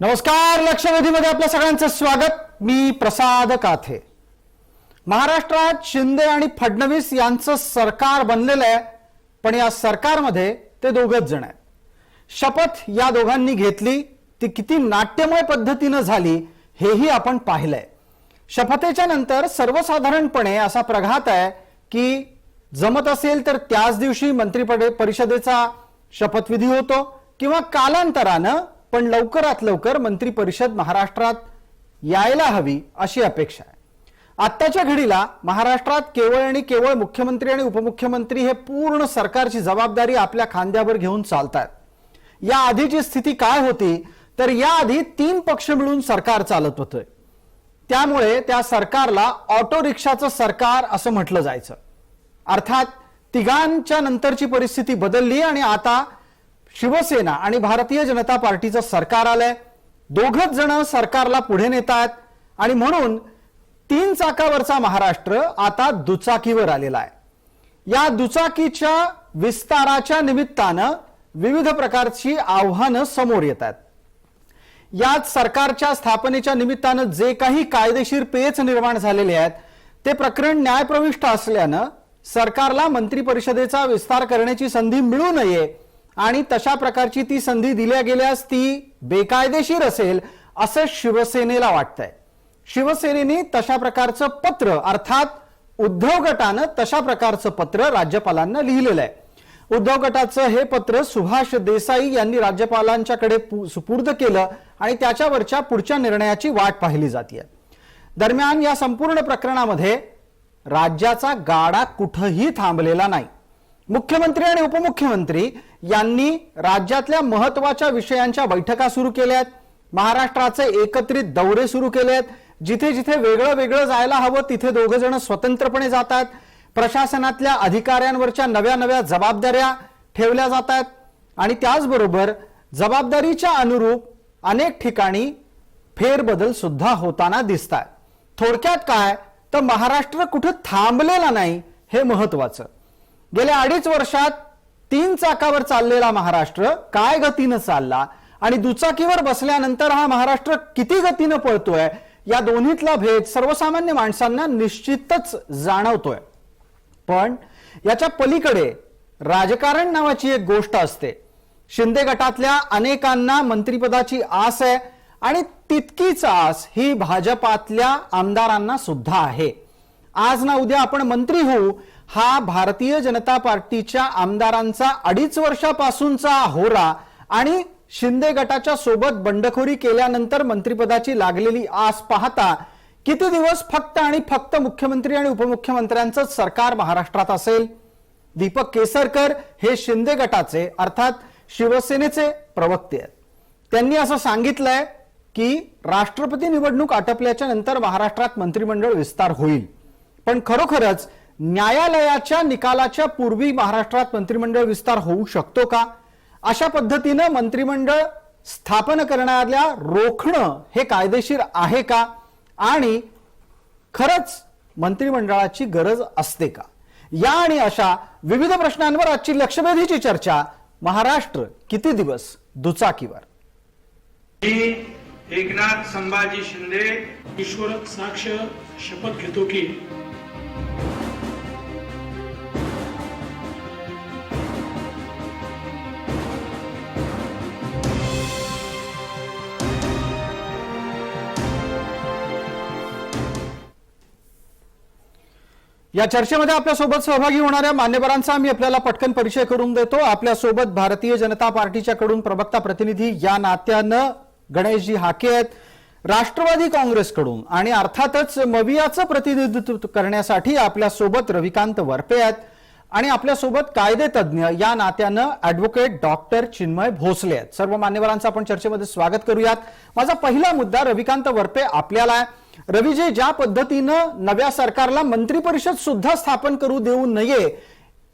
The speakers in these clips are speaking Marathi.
नमस्कार. लक्षवेधीमध्ये आपल्या सगळ्यांचं स्वागत. मी प्रसाद काथे. महाराष्ट्रात शिंदे आणि फडणवीस यांचं सरकार बनलेलं आहे, पण या सरकारमध्ये ते दोघच जण आहेत. शपथ या दोघांनी घेतली, ती किती नाट्यमय पद्धतीने झाली हेही आपण पाहिलंय. शपथेच्या नंतर सर्वसाधारणपणे असा प्रघात आहे की जमत असेल तर त्याच दिवशी मंत्रिपरिषदेचा शपथविधी होतो किंवा कालांतरानं, पण लवकरात लवकर मंत्रिपरिषद महाराष्ट्रात यायला हवी अशी अपेक्षा आहे. आत्ताच्या घडीला महाराष्ट्रात केवळ आणि केवळ मुख्यमंत्री आणि उपमुख्यमंत्री हे पूर्ण सरकारची जबाबदारी आपल्या खांद्यावर घेऊन चालतात. या आधीची स्थिती काय होती तर याआधी 3 पक्ष मिळून सरकार चालत होते. त्यामुळे त्या सरकारला ऑटो रिक्षाचं सरकार असं म्हटलं जायचं. अर्थात तिघांच्या नंतरची परिस्थिती बदलली आणि आता शिवसेना आणि भारतीय जनता पार्टीचं सरकार आलंय. दोघच जण सरकारला पुढे नेतात आणि म्हणून 3 चाकावरचा महाराष्ट्र आता दुचाकीवर आलेला आहे. या दुचाकीच्या विस्ताराच्या निमित्तानं विविध प्रकारची आव्हानं समोर येतात. याच सरकारच्या स्थापनेच्या निमित्तानं जे काही कायदेशीर पेच निर्माण झालेले आहेत ते प्रकरण न्यायप्रविष्ट असल्यानं सरकारला मंत्रिपरिषदेचा विस्तार करण्याची संधी मिळू नये आणि तशा प्रकारची ती संधी दिल्या गेल्यास ती बेकायदेशीर असेल असं शिवसेनेला वाटतंय. शिवसेनेने तशा प्रकारचं पत्र, अर्थात उद्धव गटानं तशा प्रकारचं पत्र राज्यपालांना लिहिलेलं आहे. उद्धव गटाचं हे पत्र सुभाष देसाई यांनी राज्यपालांच्याकडे सुपूर्द केलं आणि त्याच्यावरच्या पुढच्या निर्णयाची वाट पाहिली जाते. दरम्यान या संपूर्ण प्रकरणामध्ये राज्याचा गाडा कुठेही थांबलेला नाही. मुख्यमंत्री आणि उपमुख्यमंत्री यांनी राज्यातल्या महत्त्वाच्या विषयांच्या बैठका सुरू केल्यात. महाराष्ट्राचे एकत्रित दौरे सुरू केलेत. जिथे जिथे वेगळं वेगळं जायला हवं तिथे दोघे जण स्वतंत्रपणे जातात. प्रशासनातल्या अधिकाऱ्यांवरच्या नव्या नव्या जबाबदाऱ्या ठेवल्या जातात आणि त्याचबरोबर जबाबदारीच्या अनुरूप अनेक ठिकाणी फेरबदल सुद्धा होताना दिसतात. थोडक्यात काय तर महाराष्ट्र कुठे थांबलेला नाही हे महत्त्वाचं. गेल्या 2.5 वर्षात 3 चाकावर चाललेला महाराष्ट्र काय गतीनं चालला आणि दुचाकीवर बसल्यानंतर हा महाराष्ट्र किती गतीनं पळतोय या दोन्हीतला भेद सर्वसामान्य माणसांना निश्चितच जाणवतोय. पण याच्या पलीकडे राजकारण नावाची एक गोष्ट असते. शिंदे गटातल्या अनेकांना मंत्रिपदाची आस आहे आणि तितकीच आस ही भाजपातल्या आमदारांना सुद्धा आहे. आज ना उद्या आपण मंत्री होऊ हा भारतीय जनता पार्टीच्या आमदारांचा 2.5 वर्षापासूनचा होरा आणि शिंदे गटाच्या सोबत बंडखोरी केल्यानंतर मंत्रिपदाची लागलेली आस पाहता किती दिवस फक्त आणि फक्त मुख्यमंत्री आणि उपमुख्यमंत्र्यांचं सरकार महाराष्ट्रात असेल. दीपक केसरकर हे शिंदे गटाचे अर्थात शिवसेनेचे प्रवक्ते आहेत. त्यांनी असं सांगितलंय की राष्ट्रपती निवडणूक आटपल्याच्या नंतर महाराष्ट्रात मंत्रिमंडळ विस्तार होईल, पण खरोखरच न्यायालयाच्या निकालाच्या पूर्वी महाराष्ट्रात मंत्रिमंडळ विस्तार होऊ शकतो का? अशा पद्धतीनं मंत्रिमंडळ स्थापन करण्याला रोखणं हे कायदेशीर आहे का आणि खरंच मंत्रिमंडळाची गरज असते का? या आणि अशा विविध प्रश्नांवर आजची लक्षवेधीची चर्चा. महाराष्ट्र किती दिवस दुचाकीवर. एकनाथ संभाजी शिंदे ईश्वर साक्ष शपथ घेतो की या चर्चेमध्ये आपल्यासोबत सहभागी होणाऱ्या मान्यवरांचा मी आपल्याला पटकन परिचय करून देतो. आपल्यासोबत भारतीय जनता पार्टीच्याकडून प्रवक्ता प्रतिनिधी या नात्यानं गणेशजी हाके आहेत. राष्ट्रवादी काँग्रेसकडून आणि अर्थातच मवियाचं प्रतिनिधित्व करण्यासाठी आपल्यासोबत रविकांत वरपे आहेत आणि आपल्यासोबत कायदे तज्ज्ञ या नात्यानं ॲडव्होकेट डॉक्टर चिन्मय भोसले आहेत. सर्व मान्यवरांचं आपण चर्चेमध्ये स्वागत करूयात. माझा पहिला मुद्दा रविकांत वरपे आपल्याला आहे. रविजी, ज्या पद्धतीनं नव्या सरकारला मंत्रिपरिषद सुद्धा स्थापन करू देऊ नये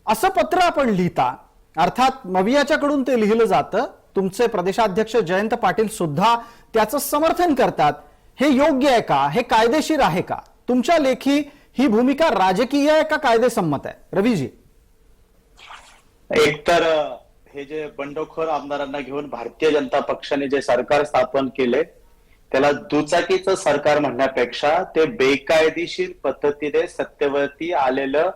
असं पत्र आपण लिहिता, अर्थात मवियाच्याकडून ते लिहिलं जातं, तुमचे प्रदेशाध्यक्ष जयंत पाटील सुद्धा त्याचं समर्थन करतात. हे योग्य आहे का? हे कायदेशीर आहे का? तुमच्या लेखी ही भूमिका राजकीय आहे का कायदेसम्मत आहे? रविजी. एकतर हे जे बंडखोर आमदारांना घेऊन भारतीय जनता पक्षाने जे सरकार स्थापन केले त्याला दुचाकीचं सरकार म्हणण्यापेक्षा ते बेकायदेशीर पद्धतीने सत्तेवरती आलेलं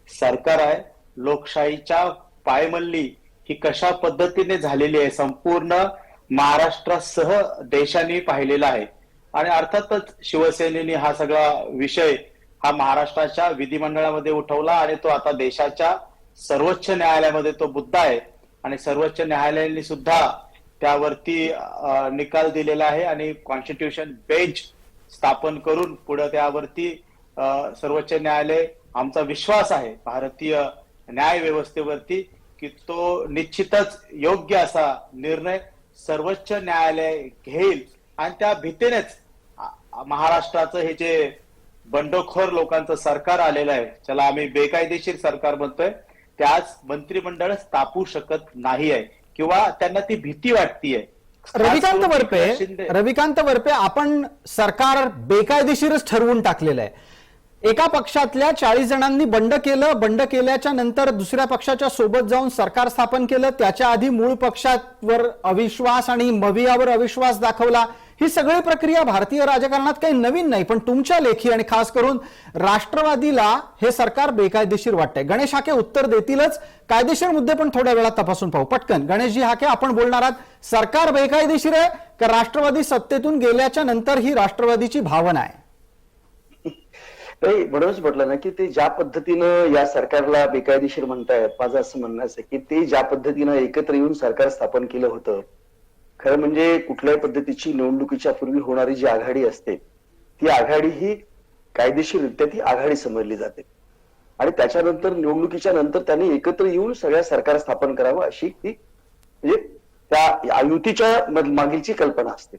सरकार आहे. लोकशाहीच्या पायमल्ली ही कशा पद्धतीने झालेली आहे संपूर्ण महाराष्ट्रासह देशाने पाहिलेला आहे. आणि अर्थातच शिवसेनेने हा सगळा विषय हा महाराष्ट्राच्या विधिमंडळामध्ये उठवला आणि तो आता देशाच्या सर्वोच्च न्यायालयामध्ये तो मुद्दा आहे आणि सर्वोच्च न्यायालयाने सुद्धा त्यावरती निकाल दिलेला आहे आणि कॉन्स्टिट्यूशन बेंच स्थापन करून पुढे त्यावरती सर्वोच्च न्यायालय आमचा विश्वास आहे भारतीय न्याय व्यवस्थेवरती की तो निश्चितच योग्य असा निर्णय सर्वोच्च न्यायालय घेईल आणि त्या भीतीनेच महाराष्ट्राचं हे जे बंडखोर लोकांचं सरकार आलेलं आहे ज्याला आम्ही बेकायदेशीर सरकार म्हणतोय ते आज मंत्रिमंडळ स्थापू शकत नाही आहे किंवा त्यांना ती भीती वाटतीये. रविकांत वरपे आपण सरकार बेकायदेशीरच ठरवून टाकलेलं आहे. एका पक्षातल्या 40 जणांनी बंड केल्याच्या नंतर दुसऱ्या पक्षाच्या सोबत जाऊन सरकार स्थापन केलं. त्याच्या आधी मूळ पक्षावर अविश्वास आणि मवियावर अविश्वास दाखवला. ही सगळी प्रक्रिया भारतीय राजकारणात काही नवीन नाही, पण तुमच्या लेखी आणि खास करून राष्ट्रवादीला हे सरकार बेकायदेशीर वाटतंय. गणेश हाके उत्तर देतीलच. कायदेशीर मुद्दे पण थोड्या वेळात तपासून पाहू. पटकन गणेशजी हाके, आपण बोलणार आहात सरकार बेकायदेशीर आहे का राष्ट्रवादी सत्तेतून गेल्याच्या नंतर ही राष्ट्रवादीची भावना आहे? म्हणूनच म्हटलं ना की ते ज्या पद्धतीनं या सरकारला बेकायदेशीर म्हणतायत, माझं असं म्हणणं असं की ते ज्या पद्धतीनं एकत्र येऊन सरकार स्थापन केलं होतं, खरं म्हणजे कुठल्याही पद्धतीची निवडणुकीच्या पूर्वी होणारी जी आघाडी असते ती आघाडी ही कायदेशीररित्या ती आघाडी समजली जाते आणि त्याच्यानंतर निवडणुकीच्या नंतर त्यांनी एकत्र येऊन सगळ्या सरकार स्थापन करावं अशी ती म्हणजे त्या युतीच्या मागीलची कल्पना असते.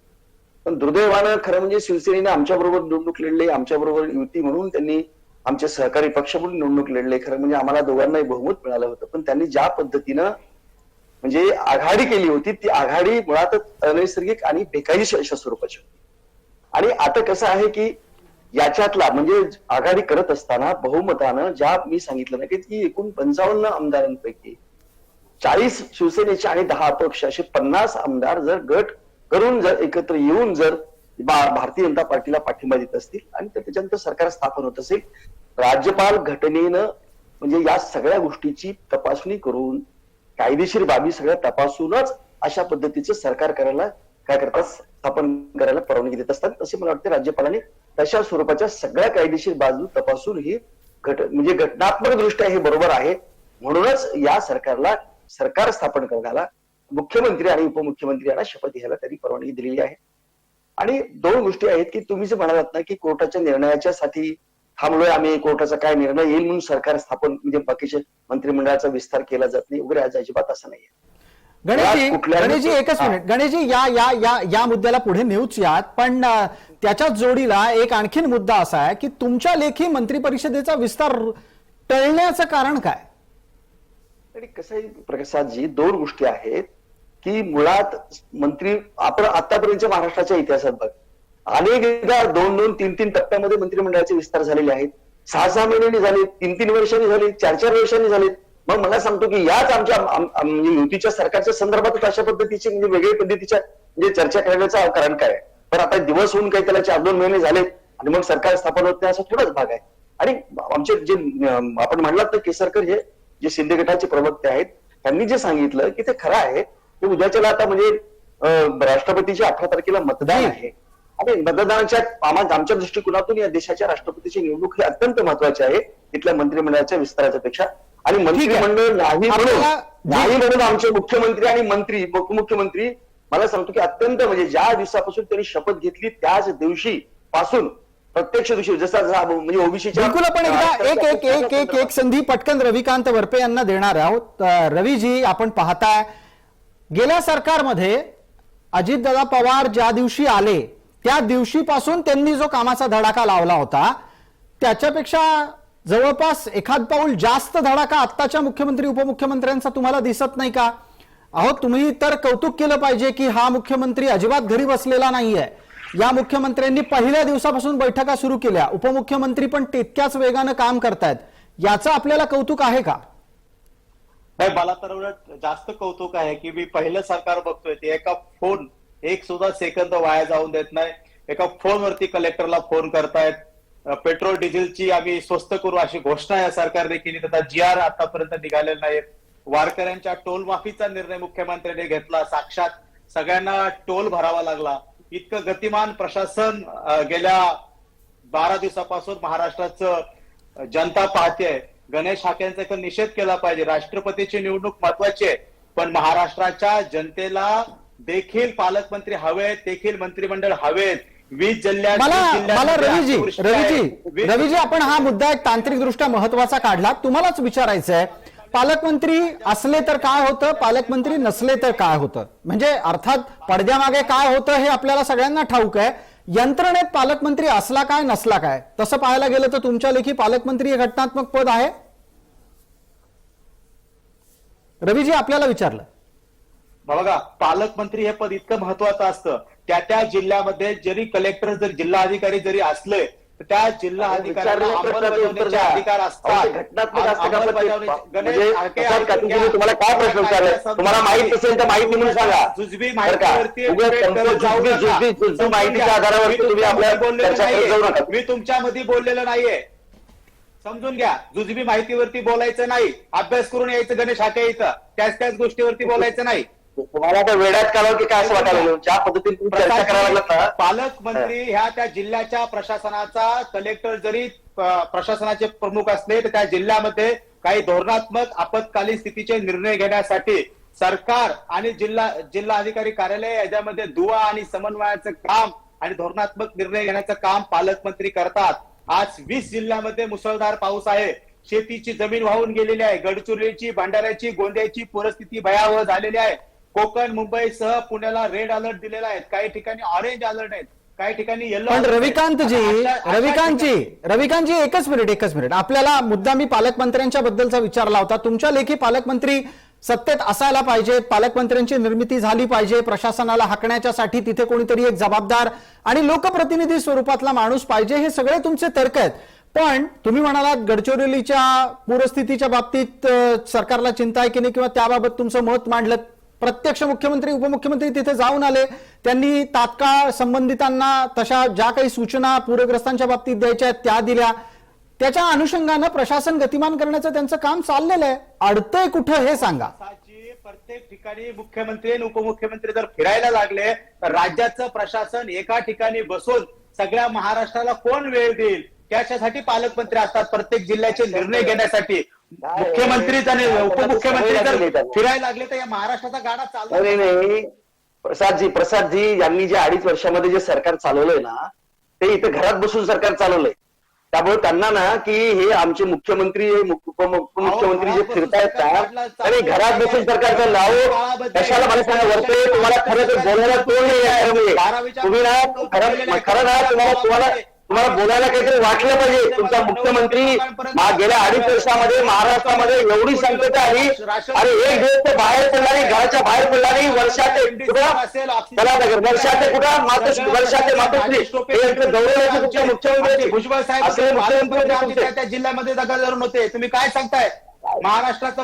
पण दुर्दैवानं खरं म्हणजे शिवसेनेने आमच्या बरोबर निवडणूक लढली, आमच्या बरोबर युती म्हणून त्यांनी आमचे सहकारी पक्ष म्हणून निवडणूक लढले. खरं म्हणजे आम्हाला दोघांनाही बहुमत मिळालं होतं, पण त्यांनी ज्या पद्धतीनं म्हणजे आघाडी केली होती ती आघाडी मुळातच अनैसर्गिक आणि बेकायदेशीर अशा स्वरूपाची होती. आणि आता कसं आहे की याच्यातला म्हणजे आघाडी करत असताना बहुमतानं ज्या मी सांगितलं ना की एकूण 55 आमदारांपैकी 40 शिवसेनेचे आणि 10 अपक्ष असे 50 आमदार जर गट करून जर एकत्र येऊन जर भारतीय जनता पार्टीला पाठिंबा देत असतील आणि त्याच्यानंतर सरकार स्थापन होत असेल, राज्यपाल घटनेनं म्हणजे या सगळ्या गोष्टीची तपासणी करून कायदेशीर बाबी सगळ्या तपासूनच अशा पद्धतीचं सरकार करायला काय करतात स्थापन करायला परवानगी देत असतात. तसे मला वाटते राज्यपालांनी तशा स्वरूपाच्या सगळ्या कायदेशीर बाजू तपासून ही म्हणजे घटनात्मक दृष्ट्या हे बरोबर आहे म्हणूनच या सरकारला सरकार स्थापन करण्याला मुख्यमंत्री आणि उपमुख्यमंत्री यांना शपथ घ्यायला त्यांनी परवानगी दिलेली आहे. आणि 2 गोष्टी आहेत की तुम्ही जे म्हणालात ना की कोर्टाच्या निर्णयाच्या साठी थांबलोय आम्ही, कोर्टाचा काय निर्णय येईल म्हणून सरकार स्थापन म्हणजे बाकीचे मंत्रिमंडळाचा विस्तार केला जात नाही वगैरे, आज अजिबात असं नाहीये. गणेशजी एकच मिनिट. गणेशजी या मुद्द्याला पुढे नेऊच यात, पण त्याच्याच जोडीला एक आणखीन मुद्दा असा आहे की तुमच्या लेखी मंत्री परिषदेचा विस्तार टळण्याचं कारण काय? आणि कसं आहे प्रसादजी, 2 गोष्टी आहेत की मुळात मंत्री आपण आतापर्यंतच्या महाराष्ट्राच्या इतिहासात बघ अनेकदा 2-2, 3-3 टप्प्यामध्ये मंत्रिमंडळाचे विस्तार झालेले आहेत. 6-6 महिन्यांनी झाले, 3-3 वर्षांनी झाले, 4-4 वर्षांनी झाले. मग मला सांगतो की याच आमच्या युतीच्या सरकारच्या संदर्भात अशा पद्धतीचे म्हणजे वेगळ्या पद्धतीच्या म्हणजे चर्चा करण्याचं कारण काय आहे? पण आता दिवस होऊन काही त्याला 4-2 महिने झालेत आणि मग सरकार स्थापन होत नाही असा थोडाच भाग आहे. आणि आमचे जे आपण म्हणलात तर केसरकर हे जे शिंदे गटाचे प्रवक्ते आहेत त्यांनी जे सांगितलं की ते खरं आहे की उद्याच्याला आता म्हणजे राष्ट्रपतीच्या 18 तारखेला मतदान आहे आणि मतदानाच्या आमच्या दृष्टिकोनातून या देशाच्या राष्ट्रपतीची निवडणूक ही अत्यंत महत्वाची आहे इथल्या मंत्रिमंडळाच्या विस्ताराच्या पेक्षा. आणि मंत्रिमंडळ नाही म्हणून आमचे मुख्यमंत्री आणि मंत्री उपमुख्यमंत्री मला सांगतो की अत्यंत म्हणजे ज्या दिवसापासून त्यांनी शपथ घेतली त्याच दिवशी पासून प्रत्यक्ष दिवशी जसं म्हणजे ओबीसीच्या बिलकुल आपण एकदा एक संधी पटकन रविकांत वरपे यांना देणार आहोत. रवीजी, आपण पाहताय गेल्या सरकारमध्ये अजितदादा पवार ज्या दिवशी आले त्या दिवशीपासून त्यांनी जो कामाचा धडाका लावला होता त्याच्यापेक्षा जवळपास एखाद पाऊल जास्त धडाका आत्ताच्या मुख्यमंत्री उपमुख्यमंत्र्यांचा तुम्हाला दिसत नाही का? अहो, तुम्ही तर कौतुक केलं पाहिजे की हा मुख्यमंत्री अजिबात घरी बसलेला नाहीये. या मुख्यमंत्र्यांनी पहिल्या दिवसापासून बैठका सुरू केल्या, उपमुख्यमंत्री पण तितक्याच वेगानं काम करतायत. याचं आपल्याला कौतुक आहे का? नाही, मला तर उलट जास्त कौतुक आहे की मी पहिलं सरकार बघतोय ते एका फोन एक सुद्धा सेकंद वाया जाऊन देत नाही. एका फोनवरती कलेक्टरला फोन करतायत. पेट्रोल डिझेलची आम्ही स्वस्त करू अशी घोषणा या सरकारने केली, त्याचा GR आतापर्यंत निघालेला नाही. वारकऱ्यांच्या टोल माफीचा निर्णय मुख्यमंत्र्यांनी घेतला, साक्षात सगळ्यांना टोल भरावा लागला. इतकं गतिमान प्रशासन गेल्या 12 दिवसापासून महाराष्ट्राचं जनता पाहतेय. गणेश हाकेंचा एक निषेध केला पाहिजे. राष्ट्रपतीची निवडणूक महत्वाची आहे, पण महाराष्ट्राच्या जनतेला देखील पालकमंत्री हवेत, देखील मंत्रिमंडळ हवेत. 20 जिल्ह्यात मला रवीजी आपण हा मुद्दा एक तांत्रिक दृष्ट्या महत्वाचा काढला. तुम्हालाच विचारायचं आहे, पालकमंत्री असले तर काय होतं, पालकमंत्री नसले तर काय होतं? म्हणजे अर्थात पडद्यामागे काय होतं हे आपल्याला सगळ्यांना ठाऊक आहे. यंत्रणेत पालकमंत्री असला काय नसला काय, तसं पाहायला गेलं तर तुमच्या लेखी पालकमंत्री हे घटनात्मक पद आहे. रवीजी आपल्याला विचारलं. बघा, पालकमंत्री हे पद इतकं महत्वाचं असतं. त्या जिल्ह्यामध्ये जरी कलेक्टर जरी जिल्हाधिकारी जरी असले तर त्या जिल्हा अधिकाऱ्यांना अंमलबजावणीचे अधिकार असतात. घटनात्मक असतं का? तुम्हाला काय प्रश्न विचारले? तुम्हाला माहित असेल तर माहिती म्हणून सांगा. जुजबी माहितीच्या आधारावरती तुम्ही आपल्या चर्चा करत जाऊ नका. मी तुमच्यामध्ये बोललेलं नाहीये, समजून घ्या. जुजबी माहितीवरती बोलायचं नाही, अभ्यास करून यायचं. गणेश हाके इथं त्याच गोष्टीवरती बोलायचं नाही. तुम्हाला त्या वेळात काढावं की काय असं वाटायला? ज्या पद्धतीने तुम्ही चर्चा करायला लागला. पालकमंत्री ह्या त्या जिल्ह्याच्या प्रशासनाचा, कलेक्टर जरी प्रशासनाचे प्रमुख असले तर त्या जिल्ह्यामध्ये काही धोरणात्मक आपत्कालीन स्थितीचे निर्णय घेण्यासाठी सरकार आणि जिल्हा अधिकारी कार्यालय याच्यामध्ये दुवा आणि समन्वयाचं काम आणि धोरणात्मक निर्णय घेण्याचं काम पालकमंत्री करतात. आज 20 जिल्ह्यामध्ये मुसळधार पाऊस आहे. शेतीची जमीन वाहून गेलेली आहे. गडचिरोलीची, भंडाऱ्याची, गोंदियाची परिस्थिती भयावह झालेली आहे. कोकण, मुंबईसह पुण्याला रेड अलर्ट दिलेला आहे. काही ठिकाणी ऑरेंज अलर्ट आहेत, काही ठिकाणी येलो. पण रविकांतजी एकच मिनिट. आपल्याला मुद्दा मी पालकमंत्र्यांच्या बद्दलचा विचारला होता. तुमच्या लेखी पालकमंत्री सत्तेत असायला पाहिजेत, पालकमंत्र्यांची निर्मिती झाली पाहिजे, प्रशासनाला हाकण्याच्यासाठी तिथे कोणीतरी एक जबाबदार आणि लोकप्रतिनिधी स्वरूपातला माणूस पाहिजे, हे सगळे तुमचे तर्क आहेत. पण तुम्ही म्हणालात गडचिरोलीच्या पूरस्थितीच्या बाबतीत सरकारला चिंता आहे की नाही, किंवा त्याबाबत तुमचं मत मांडलं. प्रत्यक्ष मुख्यमंत्री, उपमुख्यमंत्री तिथे जाऊन आले. त्यांनी तात्काळ संबंधितांना तशा ज्या काही सूचना पूरग्रस्तांच्या बाबतीत द्यायच्या आहेत त्या दिल्या. त्याच्या अनुषंगानं प्रशासन गतिमान करण्याचं त्यांचं काम चाललेलं आहे. अडतंय कुठं हे सांगा. प्रत्येक ठिकाणी मुख्यमंत्री आणि उपमुख्यमंत्री जर फिरायला लागले तर राज्याचं प्रशासन एका ठिकाणी बसून सगळ्या महाराष्ट्राला कोण वेळ देईल, त्याच्यासाठी पालकमंत्री असतात. प्रत्येक जिल्ह्याचे निर्णय घेण्यासाठी मुख्यमंत्री आणि उपमुख्यमंत्री जर फिरायला लागले तर या महाराष्ट्राचा गाडा चालणार नाही. प्रसादजी यांनी जे 2.5 वर्षामध्ये जे सरकार चालवलंय ना, ते इथं घरात बसून सरकार चालवलंय. त्यामुळे त्यांना ना की हे आमचे मुख्यमंत्री, उपमुख्यमंत्री जे फिरतायत ना, आणि घरात बसून सरकार चाललं. अहो कशाला मला सांगा, वरते तुम्हाला खरं तर बोलायला तोड नाही. तुम्ही ना खरं ना तुम्हाला बोलायला काहीतरी वाटलं पाहिजे. तुमचा मुख्यमंत्री गेल्या 2.5 वर्षामध्ये महाराष्ट्रामध्ये एवढी संकट आली आणि एक दिवस ते बाहेर पडला नाही, घराच्या बाहेर पडला नाही. वर्षाचे मातोश्री गौरव मुख्यमंत्री भुजबळ साहेब त्या जिल्ह्यामध्ये दखल धरून होते. तुम्ही काय सांगताय? महाराष्ट्राचं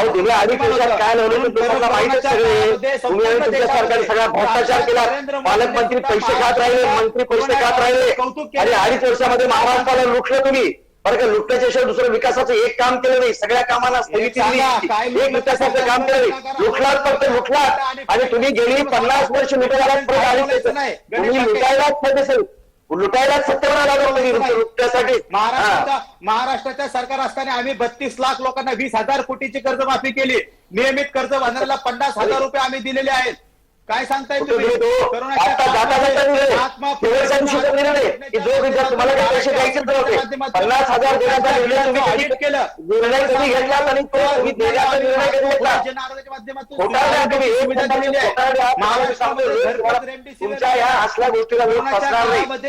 तुम्ही 2.5 वर्षात काय लावलं तुम्हाला माहितच सगळे. तुम्ही तुमच्या सरकारने सगळा भ्रष्टाचार केला. पालकमंत्री पैसे खात राहिले, मंत्री पैसे खात राहिले आणि 2.5 वर्षामध्ये महाराष्ट्राला लुटलं तुम्ही. बरं का, लुटण्याच्याशिवाय दुसरं विकासाचं एक काम केलं नाही. सगळ्या कामांना स्थगिती दिली, एक विकासाचं काम केलं नाही. लुटलात फक्त लुटलात. आणि तुम्ही गेली 50 वर्ष लुटायला तुम्ही लुटायलाच सत्तेवर लुटण्यासाठी. महाराष्ट्राच्या सरकार असताना आम्ही 32 लाख लोकांना 20,000 कोटीची कर्जमाफी केली. नियमित कर्ज भरणाऱ्याला 50,000 रुपये आम्ही दिलेले आहेत. काय सांगताय तुम्ही? तुम्हाला पैसे द्यायचे नव्हते, 50,000 देण्याचा निर्णय तुम्ही केला. निर्णय कधी घेतला आणि तो तुम्ही देण्याचा निर्णय कधी घेतला? तुमच्या या असल्या गोष्टीला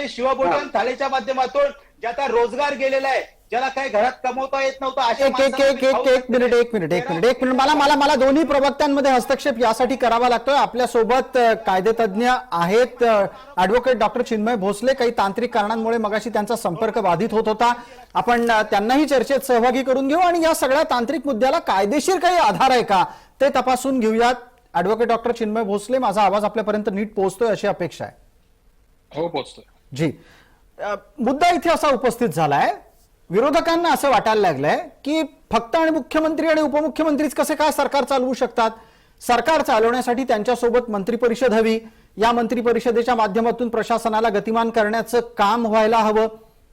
शिवभोजन थाळीच्या माध्यमातून ज्याचा रोजगार गेलेला आहे, ज्याला काही घरात कमवता येत नव्हतं, अशा एक माणसाला तुम्ही खाऊ मिनिट मला दोन्ही प्रवक्त्यांमध्ये हस्तक्षेप यासाठी करावा लागतोय. आपल्यासोबत कायदेतज्ञ आहेत ऍडव्होकेट डॉक्टर चिन्मय भोसले. काही तांत्रिक कारणांमुळे मगाशी त्यांचा संपर्क बाधित होत होता. आपण त्यांनाही चर्चेत सहभागी करून घेऊ आणि या सगळ्या तांत्रिक मुद्द्याला कायदेशीर काही आधार आहे का ते तपासून घेऊयात. ऍडव्होकेट डॉक्टर चिन्मय भोसले, माझा आवाज आपल्यापर्यंत नीट पोहोचतोय अशी अपेक्षा आहे? हो, पोहोचतोय. जी, मुद्दा इथे असा उपस्थित झालाय, विरोधकांना असं वाटायला लागलंय की फक्त आणि मुख्यमंत्री आणि उपमुख्यमंत्रीच कसे काय सरकार चालवू शकतात. सरकार चालवण्यासाठी त्यांच्यासोबत मंत्रिपरिषद हवी. या मंत्रिपरिषदेच्या माध्यमातून प्रशासनाला गतिमान करण्याचं काम व्हायला हवं.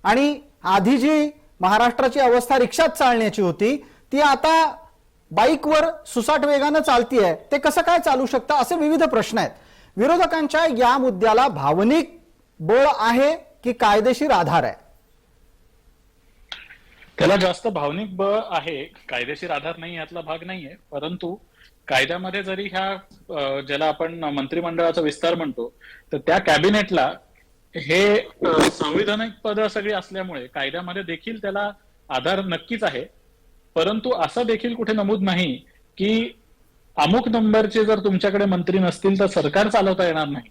आणि आधी जी महाराष्ट्राची अवस्था रिक्षात चालण्याची होती ती आता बाईकवर सुसाट वेगानं चालतीये. ते कसं काय चालू शकतं, असे विविध प्रश्न आहेत. विरोधकांच्या या मुद्द्याला भावनिक बळ आहे की कायदेशीर आधार आहे? त्याला जास्त भावनिक बळ आहे, कायदेशीर आधार नाही यातला भाग नाहीये. परंतु कायद्यामध्ये जरी ह्या ज्याला आपण मंत्रिमंडळाचा विस्तार म्हणतो, तर त्या कॅबिनेटला हे संविधानिक पद सगळी असल्यामुळे कायद्यामध्ये देखील त्याला आधार नक्कीच आहे. परंतु असं देखील कुठे नमूद नाही की अमुक नंबरचे जर तुमच्याकडे मंत्री नसतील तर सरकार चालवता येणार नाही.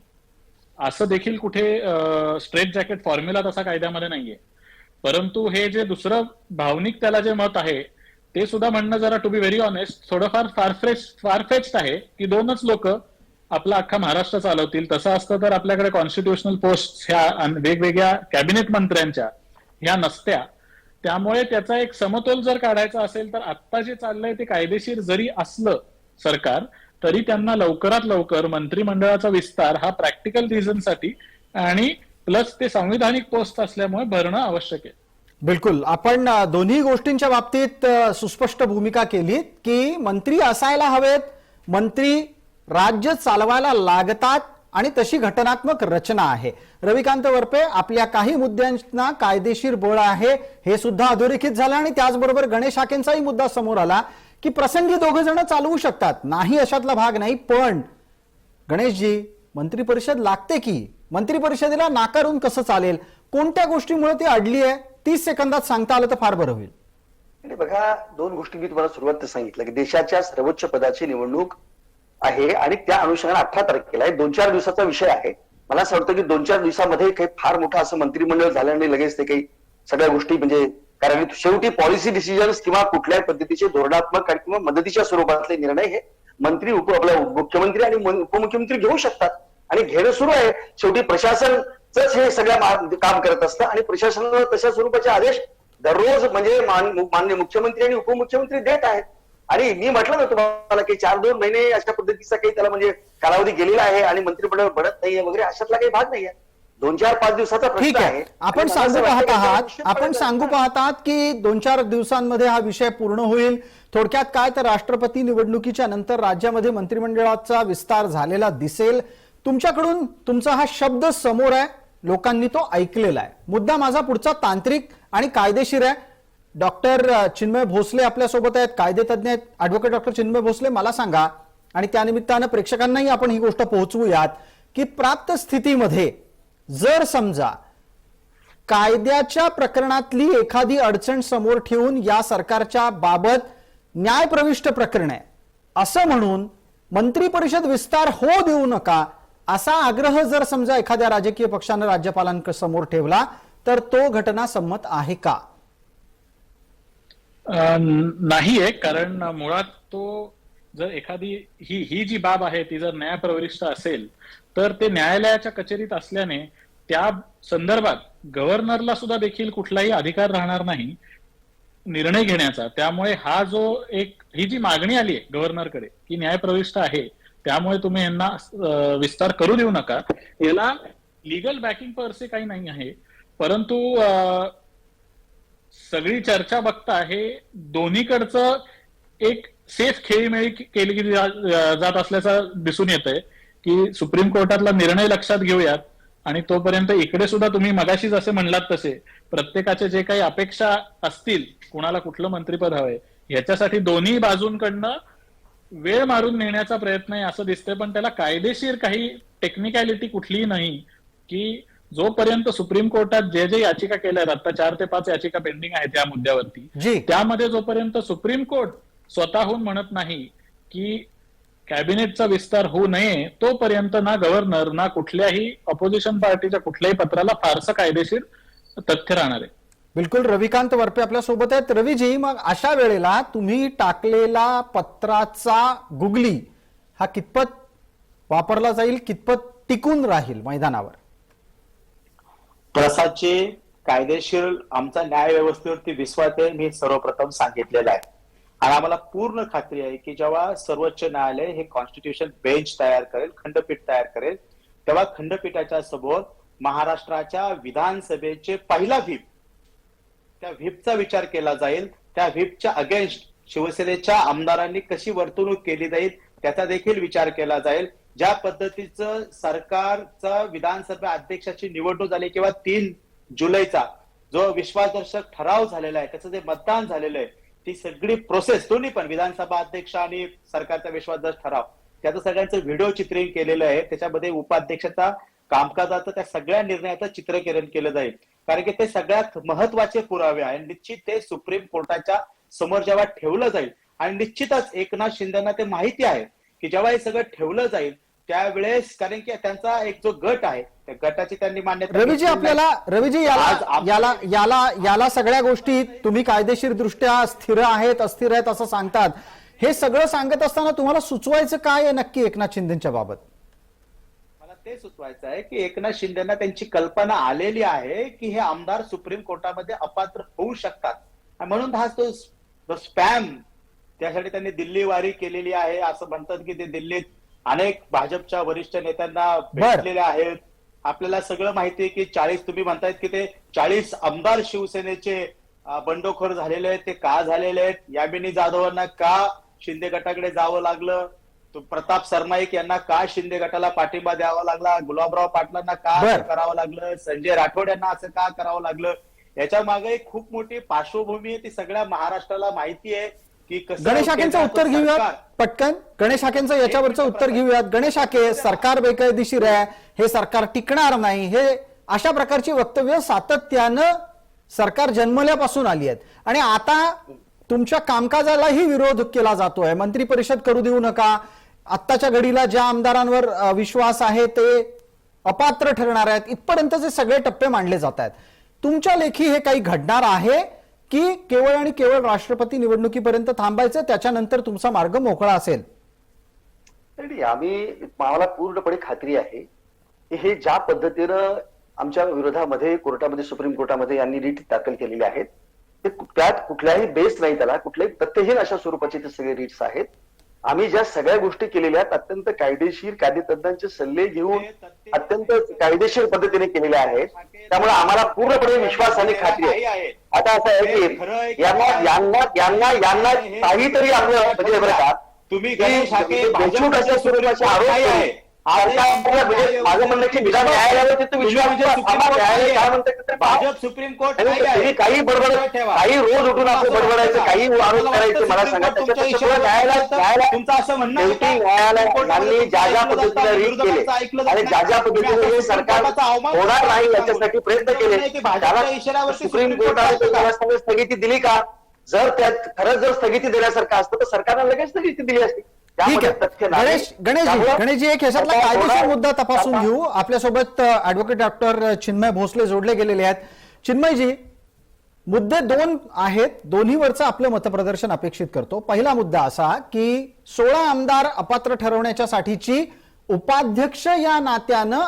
असं देखील कुठे स्ट्रेट जॅकेट फॉर्म्युला तसा कायद्यामध्ये नाहीये. परंतु हे जे दुसरं भावनिक त्याला जे मत आहे ते सुद्धा म्हणणं जरा टू बी व्हेरी ऑनेस्ट थोडंफार फारफेच्ड आहे की दोनच लोक आपला अख्खा महाराष्ट्र चालवतील. तसं असतं तर आपल्याकडे कॉन्स्टिट्युशनल पोस्ट ह्या वेगवेगळ्या कॅबिनेट मंत्र्यांच्या ह्या नसत्या. त्यामुळे त्याचा एक समतोल जर काढायचा असेल तर आत्ता जे चाललंय ते कायदेशीर जरी असलं सरकार, तरी त्यांना लवकरात लवकर मंत्रिमंडळाचा विस्तार हा प्रॅक्टिकल रिझनसाठी आणि प्लस ते संविधानिक पोस्ट असल्यामुळे भरणं आवश्यक आहे. बिलकुल, आपण दोन्ही गोष्टींच्या बाबतीत सुस्पष्ट भूमिका केली की मंत्री असायला हवेत, मंत्री राज्य चालवायला लागतात आणि तशी घटनात्मक रचना आहे. रविकांत वरपे, आपल्या काही मुद्द्यांना कायदेशीर बळ आहे हे सुद्धा अधोरेखित झालं आणि त्याचबरोबर गणेश हाकेंचाही मुद्दा समोर आला की प्रसंगी दोघे जण चालवू शकतात, नाही अशातला भाग नाही. पण गणेशजी, मंत्रिपरिषद लागते की मंत्रिपरिषदेला नाकारून कसं चालेल? कोणत्या गोष्टीमुळे ती अडली आहे? 30 सेकंदात सांगता आलं तर फार बरं होईल. आणि बघा, दोन गोष्टी मी तुम्हाला सुरुवात सांगितलं की देशाच्या सर्वोच्च पदाची निवडणूक आहे आणि त्या अनुषंगाने 18 तारखेला आहे. 2-4 दिवसाचा विषय आहे. मला असं वाटतं की 2-4 दिवसामध्ये काही फार मोठं असं मंत्रिमंडळ झालं नाही लगेच ते काही सगळ्या गोष्टी म्हणजे, कारण शेवटी पॉलिसी डिसिजन्स किंवा कुठल्याही पद्धतीचे धोरणात्मक किंवा मदतीच्या स्वरूपातले निर्णय हे मंत्री आपल्या मुख्यमंत्री आणि उपमुख्यमंत्री घेऊ शकतात आणि घेणं सुरू आहे. शेवटी प्रशासनच हे सगळ्या काम करत असतं आणि प्रशासनाला तशा स्वरूपाचे आदेश दररोज म्हणजे मान्य मुख्यमंत्री आणि उपमुख्यमंत्री देत आहेत. आणि मी म्हटलं ना तुम्हाला की 4-2 महिने अशा पद्धतीचा काही त्याला म्हणजे कालावधी गेलेला आहे आणि मंत्रिमंडळ बनत नाहीये वगैरे अशातला काही भाग नाहीये. 2-4-5 दिवसाचा ठीक प्रश्न आहे, आहे. आपण सांगू पाहतात की 2-4 दिवसांमध्ये हा विषय पूर्ण होईल. थोडक्यात काय तर राष्ट्रपती निवडणुकीच्या नंतर राज्यामध्ये मंत्रिमंडळाचा विस्तार झालेला दिसेल. तुमच्याकडून तुमचा हा शब्द समोर आहे, लोकांनी तो ऐकलेला आहे. मुद्दा माझा पुढचा तांत्रिक आणि कायदेशीर आहे. डॉक्टर चिन्मय भोसले आपल्यासोबत आहेत, कायदेतज्ञ आहेत. ऍडव्होकेट डॉक्टर चिन्मय भोसले, मला सांगा आणि त्यानिमित्तानं प्रेक्षकांनाही आपण ही गोष्ट पोहोचवूयात की प्राप्त स्थितीमध्ये जर समजा कायद्याच्या प्रकरणातली एखादी अडचण समोर ठेवून या सरकारच्या बाबत न्यायप्रविष्ट प्रकरण आहे असं म्हणून मंत्रिपरिषद विस्तार होऊ देऊ नका असा आग्रह जर समजा एखाद्या राजकीय पक्षानं राज्यपालांसमोर ठेवला तर तो घटनासम्मत आहे का? नाहीये, कारण मुळात तो जर एखादी ही जी बाब आहे ती जर न्यायप्रविष्ट असेल तर ते न्यायालयाच्या कचेरीत असल्याने त्या संदर्भात गव्हर्नरला सुद्धा देखील कुठलाही अधिकार राहणार नाही निर्णय घेण्याचा. त्यामुळे हा जो ही जी मागणी आली आहे गव्हर्नरकडे की न्यायप्रविष्ट आहे त्यामुळे तुम्ही यांना विस्तार करू देऊ नका, याला लिगल बॅकिंग परसे काही नाही आहे. परंतु सगळी चर्चा बघता हे दोन्हीकडचं एक सेफ खेळीमेळी केली जात असल्याचं दिसून येतंय की सुप्रीम कोर्टातला निर्णय लक्षात घेऊयात आणि तोपर्यंत इकडे सुद्धा तुम्ही मगाशी जसे म्हणलात तसे प्रत्येकाचे जे काही अपेक्षा असतील, कुणाला कुठलं मंत्रिपद हवंय याच्यासाठी दोन्ही बाजूंकडनं वेळ मारून नेण्याचा प्रयत्न आहे असं दिसतंय. पण त्याला कायदेशीर काही टेक्निकॅलिटी कुठलीही नाही की जोपर्यंत सुप्रीम कोर्टात जे जे याचिका केल्या आहेत, आता 4 ते 5 याचिका पेंडिंग आहेत या मुद्द्यावरती, जी. त्यामध्ये जोपर्यंत सुप्रीम कोर्ट स्वतःहून म्हणत नाही की कॅबिनेटचा विस्तार होऊ नये, तोपर्यंत ना गव्हर्नर ना कुठल्याही ऑपोजिशन पार्टीच्या कुठल्याही पत्राला फारसं कायदेशीर तथ्य राहणार आहे. बिलकुल. रविकांत वरपे आपल्या सोबत आहेत. रवीजी, मग अशा वेळेला तुम्ही टाकलेला पत्राचा गुगली हा कितपत वापरला जाईल, कितपत टिकून राहील मैदानावर? प्रसादचे कायदेशीर आमचा न्याय व्यवस्थेवरती विश्वास आहे, मी सर्वप्रथम सांगितलेलं आहे. आणि आम्हाला पूर्ण खात्री आहे की जेव्हा सर्वोच्च न्यायालय हे कॉन्स्टिट्यूशन बेंच तयार करेल, खंडपीठ तयार करेल, तेव्हा खंडपीठाच्या समोर महाराष्ट्राच्या विधानसभेचे पहिला व्हीप, त्या व्हीपचा विचार केला जाईल. त्या व्हीपच्या अगेन्स्ट शिवसेनेच्या आमदारांनी कशी वर्तणूक केली जाईल त्याचा देखील विचार केला जाईल. ज्या पद्धतीचं सरकारचा विधानसभा अध्यक्षाची निवडणूक झाली किंवा 3 जुलैचा जो विश्वासदर्शक ठराव झालेला आहे, त्याचं जे मतदान झालेलं आहे, ती सगळी प्रोसेस, दोन्ही पण विधानसभा अध्यक्ष आणि सरकारचा विश्वासदर्शक ठराव, त्याचं सगळ्यांचं व्हिडिओ चित्रीकरण केलेलं आहे. त्याच्यामध्ये उपाध्यक्षाचा कामकाजाचं त्या सगळ्या निर्णयाचं चित्रीकरण केलं जाईल, कारण की ते सगळ्यात महत्वाचे पुरावे आहे. निश्चित ते सुप्रीम कोर्टाच्या समोर जेव्हा ठेवलं जाईल, आणि निश्चितच एकनाथ शिंदेना ते माहिती आहे की जेव्हा हे सगळं ठेवलं जाईल त्यावेळेस, कारण की त्यांचा एक जो गट आहे त्या गटाची त्यांनी मान्यता. रवीजी, याला सगळ्या गोष्टी तुम्ही कायदेशीर दृष्ट्या स्थिर आहेत अस्थिर आहेत असं सांगतात. हे सगळं सांगत असताना तुम्हाला सुचवायचं काय आहे नक्की एकनाथ शिंदेच्या बाबत? मला ते सुचवायचं आहे की एकनाथ शिंदेना त्यांची कल्पना आलेली आहे की हे आमदार सुप्रीम कोर्टामध्ये अपात्र होऊ शकतात, म्हणून हा तो स्पॅम, त्यासाठी त्यांनी दिल्ली वारी केलेली आहे. असं म्हणतात की ते दिल्लीत अनेक भाजपच्या वरिष्ठ नेत्यांना भेटलेले आहेत. आपल्याला सगळं माहिती आहे की 40, तुम्ही म्हणतायत की ते 40 आमदार शिवसेनेचे बंडखोर झालेले आहेत. ते का झालेले आहेत? यामिनी जाधवांना का शिंदे गटाकडे जावं लागलं? प्रताप सरनाईक यांना का शिंदे गटाला पाठिंबा द्यावा लागला? गुलाबराव पाटलांना का असं करावं लागलं? संजय राठोड यांना असं का करावं लागलं? याच्या मागे एक खूप मोठी पार्श्वभूमी आहे, ती सगळ्या महाराष्ट्राला माहिती आहे की गणेश हाकेंचं उत्तर घेऊयात पटकन. गणेश हाकेंचं याच्यावरचं उत्तर घेऊयात. गणेश हाके, सरकार बेकायदेशीर आहे, हे सरकार टिकणार नाही, हे अशा प्रकारची वक्तव्य सातत्यानं सरकार जन्मल्यापासून आली आहेत, आणि आता तुमच्या कामकाजालाही विरोध केला जातोय. मंत्री परिषद करू देऊ नका, आत्ताच्या घडीला ज्या आमदारांवर विश्वास आहे ते अपात्र ठरणार आहेत, इथपर्यंतचे सगळे टप्पे मांडले जात आहेत. तुमच्या लेखी हे काही घडणार आहे की केवळ आणि केवळ राष्ट्रपती निवडणुकीपर्यंत थांबायचं, त्याच्यानंतर तुमचा मार्ग मोकळा असेल? आम्हाला पूर्णपणे खात्री आहे की हे ज्या पद्धतीनं आमच्या विरोधामध्ये कोर्टामध्ये, सुप्रीम कोर्टामध्ये यांनी रीट दाखल केलेले आहेत, ते त्यात कुठल्याही बेस नाही, त्याला कुठल्याही तथ्यहीन अशा स्वरूपाचे ते सगळे रीट्स आहेत. आम्ही ज्या सगळ्या गोष्टी केलेल्या आहेत अत्यंत कायदेशीर, कायदेतज्ञांचे सल्ले घेऊन अत्यंत कायदेशीर पद्धतीने केलेल्या आहेत. त्यामुळे आम्हाला पूर्णपणे विश्वास आणि खात्री आहे. आता असं आहे की यांना काहीतरी आपलं म्हणजे बरं का, तुम्ही देशमुख अशा स्वरूपाचे आरोप आहे. माझं म्हणणं की विधान न्यायालयावर तिथं विश्वास, न्यायालय काय म्हणतात, भाजप सुप्रीम कोर्ट काही बडबड, काही रोज उठून आपलं बडबडायचं, काही आरोप करायचे, मला सांगा त्याच्यापेक्षा तुमचं असं म्हणणं न्यायालयांनी ज्या ज्या पद्धतीने रीट केले आणि ज्या ज्या पद्धतीने हे सरकार होणार नाही याच्यासाठी प्रयत्न केले, त्याला सुप्रीम कोर्टाने त्याला स्थगिती दिली का? जर त्यात खरंच जर स्थगिती देण्यासारखं असतं तर सरकारने लगेच स्थगिती दिली असती. ठीक आहे. गणेशजी, एक ह्याच्यातला कायदेशीर मुद्दा तपासून घेऊ. आपल्यासोबत ऍडव्होकेट डॉक्टर चिन्मय भोसले जोडले गेलेले आहेत. चिन्मयजी, मुद्दे 2 आहेत, दोन्हीवरचं आपलं मतप्रदर्शन अपेक्षित करतो. पहिला मुद्दा असा की 16 आमदार अपात्र ठरवण्याच्यासाठीची उपाध्यक्ष या नात्यानं,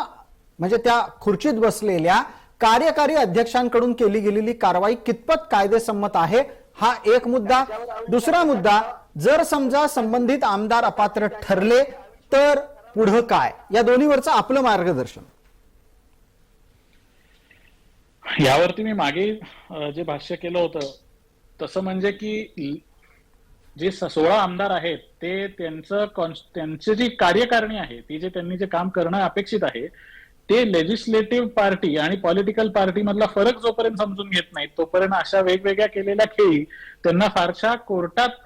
म्हणजे त्या खुर्चीत बसलेल्या कार्यकारी अध्यक्षांकडून केली गेलेली कारवाई कितपत कायदेसंमत आहे, हा एक मुद्दा. दुसरा मुद्दा, जर समजा संबंधित आमदार अपात्र ठरले तर पुढं काय, या दोन्हीवरचं आपलं मार्गदर्शन. यावरती मी मागे जे भाष्य केलं होतं तसं म्हणजे की जे 16 आमदार आहेत ते त्यांची जी कार्यकारिणी आहे, ती जे त्यांनी जे काम करणं अपेक्षित आहे, ते लेजिस्लेटिव्ह पार्टी आणि पॉलिटिकल पार्टी मधला फरक जोपर्यंत समजून घेत नाहीत तोपर्यंत अशा वेगवेगळ्या केलेल्या खेळी त्यांना फारशा कोर्टात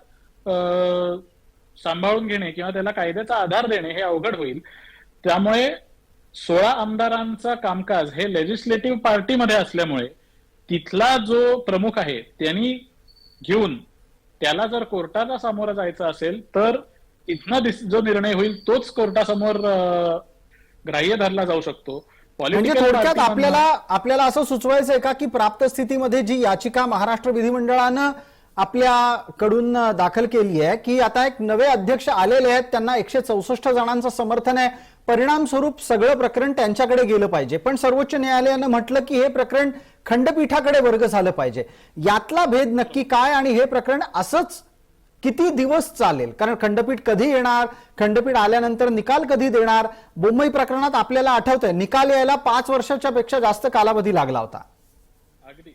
सांभाळून घेणे किंवा त्याला कायद्याचा आधार देणे हे अवघड होईल. त्यामुळे 16 आमदारांचा कामकाज हे लेजिस्लेटिव्ह पार्टीमध्ये असल्यामुळे तिथला जो प्रमुख आहे त्यांनी घेऊन त्याला जर कोर्टाला सामोरं जायचं असेल तर तिथनं जो निर्णय होईल तोच कोर्टासमोर ग्राह्य धरला जाऊ शकतो. म्हणजे Political थोडक्यात party आपल्याला असं सुचवायचंय का की प्राप्त स्थितीमध्ये जी याचिका महाराष्ट्र विधिमंडळानं आपल्याकडून दाखल केली आहे की आता एक नवे अध्यक्ष आलेले आहेत, त्यांना 164 जणांचं समर्थन आहे, परिणाम स्वरूप सगळं प्रकरण त्यांच्याकडे गेलं पाहिजे, पण सर्वोच्च न्यायालयानं म्हटलं की हे प्रकरण खंडपीठाकडे वर्ग झालं पाहिजे. यातला भेद नक्की काय आणि हे प्रकरण असंच किती दिवस चालेल? कारण खंडपीठ कधी येणार, खंडपीठ आल्यानंतर निकाल कधी देणार? बोम्मई प्रकरणात आपल्याला आठवतंय निकाल यायला 5 वर्षाच्या पेक्षा जास्त कालावधी लागला होता. अगदी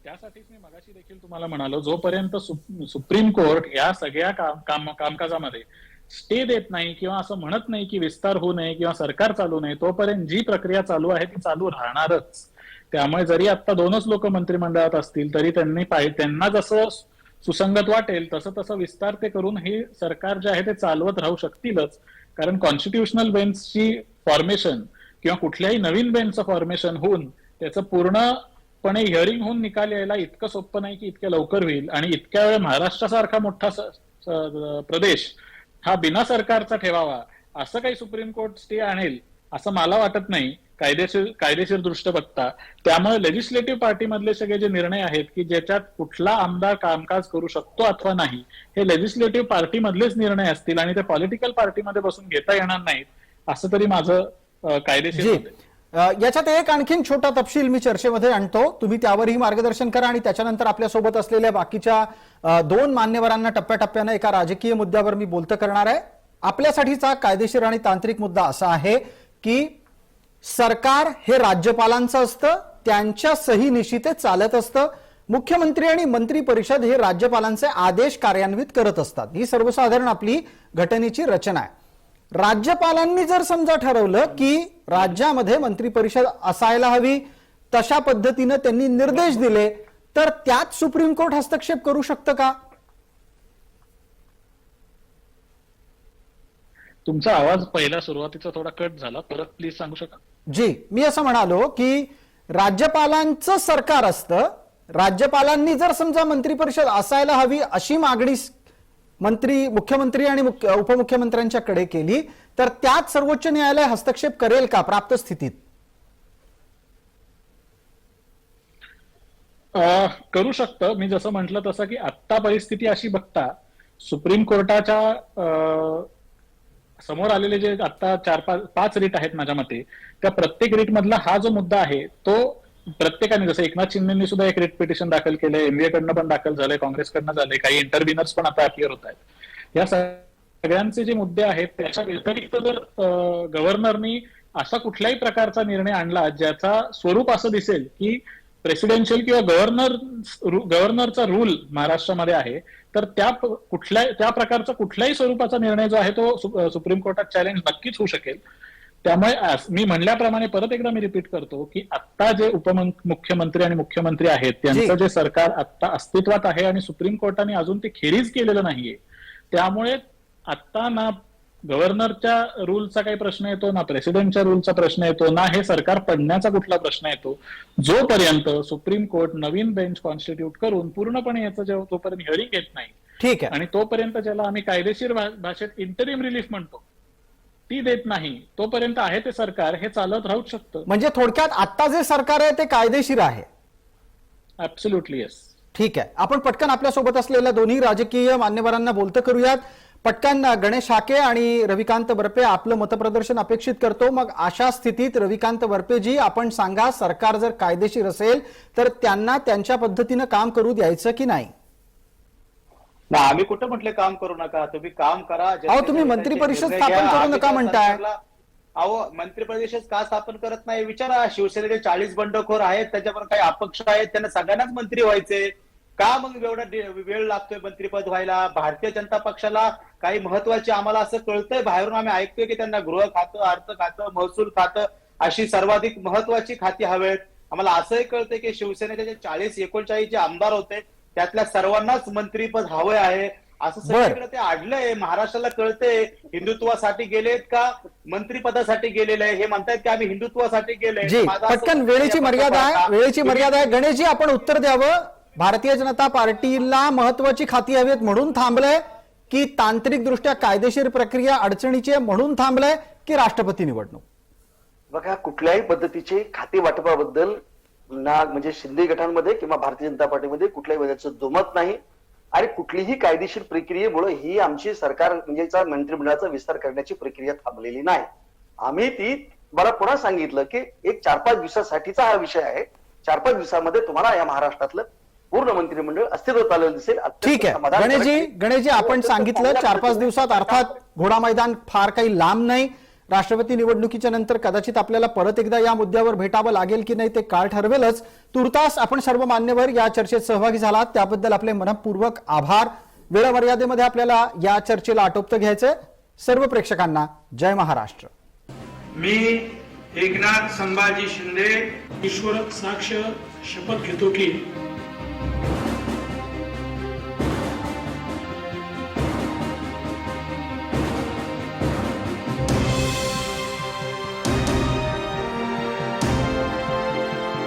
त्यासाठीच मी मगाशी देखील तुम्हाला म्हणालो, जोपर्यंत सुप्रीम कोर्ट या सगळ्या कामकाजामध्ये स्टे देत नाही किंवा असं म्हणत नाही की विस्तार होऊ नये किंवा सरकार चालू नये, तोपर्यंत जी प्रक्रिया चालू आहे ती चालू राहणारच. त्यामुळे जरी आता 2च लोक मंत्रिमंडळात असतील तरी त्यांना जसं सुसंगत वाटेल तसं तसं विस्तार ते करून हे सरकार जे आहे ते चालवत राहू शकतीलच. कारण कॉन्स्टिट्युशनल बेंचची फॉर्मेशन किंवा कुठल्याही नवीन बेंचचं फॉर्मेशन होऊन त्याचं पूर्णपणे हिअरिंग होऊन निकाल यायला इतकं सोपं नाही की इतक्या लवकर होईल. आणि इतक्या वेळ महाराष्ट्रासारखा मोठा प्रदेश हा बिना सरकारचा ठेवावा असं काही सुप्रीम कोर्ट स्टे आणेल असं मला वाटत नाही कायदेशीर दृष्ट्या बघता. त्यामुळे लेजिस्लेटिव्ह पार्टीमधले सगळे जे निर्णय आहेत की ज्याच्यात कुठला आमदार कामकाज करू शकतो अथवा नाही, हे लेजिस्लेटिव्ह पार्टीमधलेच निर्णय असतील आणि ते पॉलिटिकल पार्टीमध्ये बसून घेता येणार नाहीत असं तरी माझं कायदेशीर मत आहे. याच्यात एक आणखीन छोटा तपशील मी चर्चेमध्ये आणतो, तुम्ही त्यावरही मार्गदर्शन करा आणि त्याच्यानंतर आपल्यासोबत असलेल्या बाकीच्या 2 मान्यवरांना टप्प्याटप्प्यानं एका राजकीय मुद्द्यावर मी बोलतं करणार आहे. आपल्यासाठीचा कायदेशीर आणि तांत्रिक मुद्दा असा आहे की सरकार हे राज्यपालांचं असतं, त्यांच्या सहीनिशी ते चालत असतं. मुख्यमंत्री आणि मंत्री परिषद हे राज्यपालांचे आदेश कार्यान्वित करत असतात. ही सर्वसाधारण आपली घटनेची रचना आहे. राज्यपालांनी जर समजा ठरवलं की राज्यामध्ये मंत्री परिषद असायला हवी, तशा पद्धतीनं त्यांनी निर्देश दिले, तर त्यात सुप्रीम कोर्ट हस्तक्षेप करू शकतं का? तुमचा आवाज पहिला सुरुवातीचा थोडा कट झाला, परत प्लीज सांगू शकाल? जी, मी असं म्हणालो की राज्यपालांचं सरकार असतं, राज्यपालांनी जर समजा मंत्री परिषद असायला हवी अशी मागणी मुख्यमंत्री आणि उपमुख्यमंत्र्यांच्याकडे केली, तर त्यात सर्वोच्च न्यायालय हस्तक्षेप करेल का प्राप्त स्थितीत? करू शकतं. मी जसं म्हटलं तसं की आत्ता परिस्थिती अशी बघता सुप्रीम कोर्टाच्या समोर आलेले जे आता 4-5 रीट आहेत माझ्या मते, त्या प्रत्येक रीट मधला हा जो मुद्दा आहे तो प्रत्येकाने, जसं एकनाथ शिंदेनी सुद्धा एक रिट पिटिशन दाखल केलंय, एमबीए कडनं पण दाखल झालंय, काँग्रेसकडनं झालंय, काही इंटरव्हिनर्स पण आता अपिअर होत आहेत. या सगळ्यांचे जे मुद्दे आहेत त्याच्या व्यतिरिक्त जर गव्हर्नरनी असा कुठल्याही प्रकारचा निर्णय आणला ज्याचा स्वरूप असं दिसेल की प्रेसिडेन्शियल किंवा गव्हर्नरचा रूल महाराष्ट्रामध्ये आहे, तर त्या प्रकारचा कुठल्याही स्वरूपाचा निर्णय जो आहे तो सुप्रीम कोर्टात चॅलेंज नक्कीच होऊ शकेल. त्यामुळे मी म्हणल्याप्रमाणे परत एकदा मी रिपीट करतो की आता जे उपमुख्यमंत्री आणि मुख्यमंत्री आहेत त्यांचं जे सरकार आता अस्तित्वात आहे आणि सुप्रीम कोर्टाने अजून ते खेरीज केलेलं नाहीये, त्यामुळे आता ना गव्हर्नरच्या रूलचा काही प्रश्न येतो, ना प्रेसिडेंटच्या रूलचा प्रश्न येतो, ना हे सरकार पडण्याचा कुठला प्रश्न येतो, जोपर्यंत सुप्रीम कोर्ट नवीन बेंच कॉन्स्टिट्यूट करून पूर्णपणे याचं जोपर्यंत हिअरिंग घेत नाही, ठीक आहे, आणि तोपर्यंत ज्याला आम्ही कायदेशीर भाषेत इंटरिम रिलीफ म्हणतो ती देत नाही, तोपर्यंत आहे ते सरकार हे चालत राहू शकतं. म्हणजे थोडक्यात आता जे सरकार आहे ते कायदेशीर आहे. Absolutely yes. ठीक आहे, आपण पटकन आपल्यासोबत असलेल्या दोन्ही राजकीय मान्यवरांना बोलतं करूयात. पटकन गणेश हाके आणि रविकांत बर्पे आपलं मतप्रदर्शन अपेक्षित करतो. मग अशा स्थितीत रविकांत बर्पेजी आपण सांगा, सरकार जर कायदेशीर असेल तर त्यांना त्यांच्या पद्धतीनं काम करू द्यायचं की नाही? ना, आम्ही कुठं म्हटलं काम करू नका, तुम्ही काम करा. अहो, तुम्ही मंत्री परिषद स्थापन करू नका म्हणताय. अहो, मंत्री परिषद का स्थापन करत नाही विचारा. शिवसेनेचे 40 बंडखोर आहेत, त्याच्यावर काही अपक्ष आहेत, त्यांना सगळ्यांनाच मंत्री व्हायचे. का मग एवढा वेळ लागतोय मंत्रीपद व्हायला? भारतीय जनता पक्षाला काही महत्वाची, आम्हाला असं कळतंय बाहेरून, आम्ही ऐकतोय की त्यांना गृह खातं, अर्थ खातं, महसूल खातं अशी सर्वाधिक महत्वाची खाती हवेत. आम्हाला असंही कळतंय की शिवसेनेचे जे 40-39 जे आमदार होते त्यातल्या सर्वांनाच मंत्रीपद हवं आहे. असं सगळीकडे ते आडलंय. महाराष्ट्राला कळतंय हिंदुत्वासाठी गेलेत का मंत्रिपदासाठी गेलेले आहे. हे म्हणतायत की आम्ही हिंदुत्वासाठी गेलोय. जी माझं असं पटकन म्हणणं वेळेची आहे, मर्यादा आहे, वेळेची मर्यादा आहे. गणेशजी आपण उत्तर द्यावं. भारतीय जनता पार्टीला महत्वाची खाती हवीत म्हणून थांबलंय की तांत्रिक दृष्ट्या कायदेशीर प्रक्रिया अडचणीची आहे म्हणून थांबलंय की राष्ट्रपती निवडणूक? बघा, कुठल्याही पद्धतीचे खाते वाटपाबद्दल ना म्हणजे शिंदे गटांमध्ये किंवा भारतीय जनता पार्टीमध्ये कुठल्याही पद्धतीचं दुमत नाही आणि कुठलीही कायदेशीर प्रक्रियेमुळे ही आमची सरकार म्हणजे मंत्रिमंडळाचा विस्तार करण्याची प्रक्रिया थांबलेली नाही. आम्ही ती मला पुन्हा सांगितलं की एक 4-5 दिवसासाठीचा हा विषय आहे. 4-5 दिवसामध्ये तुम्हाला या महाराष्ट्रातलं पूर्ण मंत्रिमंडळ अस्तित्वात आलेलं दिसेल. ठीक आहे गणेशजी आपण सांगितलं 4-5 दिवसात, अर्थात घोडा मैदान फार काही लांब नाही. राष्ट्रपती निवडणुकीच्या नंतर कदाचित आपल्याला परत एकदा या मुद्द्यावर भेटावं लागेल की नाही ते काळ ठरवेलच. तुर्तास आपण सर्व मान्यवर या चर्चेत सहभागी झालात त्याबद्दल आपले मनपूर्वक आभार. वेळ मर्यादेमध्ये आपल्याला या चर्चेला आटोपतं घ्यायचंय. सर्व प्रेक्षकांना जय महाराष्ट्र. मी एकनाथ संभाजी शिंदे ईश्वर साक्ष शपथ घेतो की